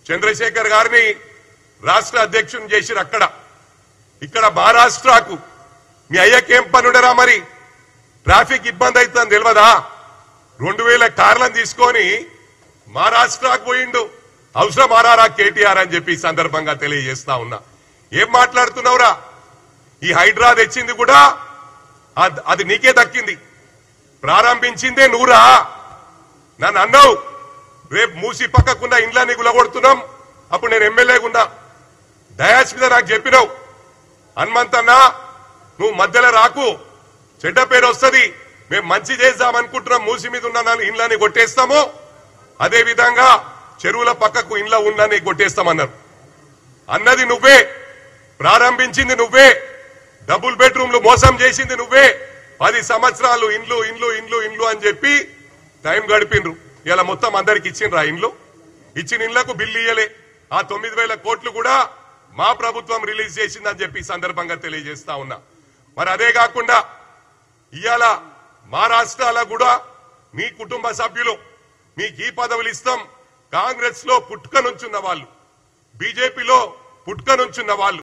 చంద్రశేఖర్ గారిని రాష్ట్ర అధ్యక్షుని చేసిరు అక్కడ. ఇక్కడ మహారాష్ట్రకు మీ అయ్యకేం పనుడరా? మరి ట్రాఫిక్ ఇబ్బంది అవుతుందని తెలియదా? 2000 కార్లను తీసుకొని మహారాష్ట్రకు పోయిండు. అవసరం ఆరారా కేటీఆర్ అని చెప్పి ఈ సందర్భంగా తెలియజేస్తా ఉన్నా. ఏం మాట్లాడుతున్నావురా? ఈ హైడ్రా తెచ్చింది కూడా అది నీకే దక్కింది. ప్రారంభించిందే నువ్వురా. నన్ను అన్నావు రేపు మూసి పక్కకున్న ఇండ్లని గులగొడుతున్నాం. అప్పుడు నేను ఎమ్మెల్యేగా ఉన్నా. దయాస్ మీద నాకు చెప్పినావు, హనుమంతన్నా నువ్వు మధ్యలో రాకు, చెడ్డ పేరు వస్తుంది, మేము మంచి చేద్దామనుకుంటున్నాం, మూసి మీద ఉన్న ఇండ్లని కొట్టేస్తాము, అదే విధంగా చెరువుల పక్కకు ఇండ్ల ఉన్నని కొట్టేస్తామన్నారు. అన్నది నువ్వే, ప్రారంభించింది నువ్వే, డబుల్ బెడ్రూమ్లు మోసం చేసింది నువ్వే. 10 సంవత్సరాలు ఇండ్లు ఇండ్లు ఇండ్లు ఇండ్లు అని చెప్పి టైం గడిపిండ్రు. ఇలా మొత్తం అందరికి ఇచ్చిండ్రా ఇండ్లు? ఇచ్చిన ఇండ్లకు బిల్లు ఇయ్యలే. ఆ 9,000 కోట్లు కూడా మా ప్రభుత్వం రిలీజ్ చేసిందని చెప్పి సందర్భంగా తెలియజేస్తా ఉన్నా. మరి అదే కాకుండా ఇవాళ మహారాష్ట్రలో కూడా మీ కుటుంబ సభ్యులు మీకు ఈ పదవులు ఇస్తాం, కాంగ్రెస్ లో పుట్టుక నుంచున్న వాళ్ళు, బీజేపీలో పుట్టుక నుంచున్న వాళ్ళు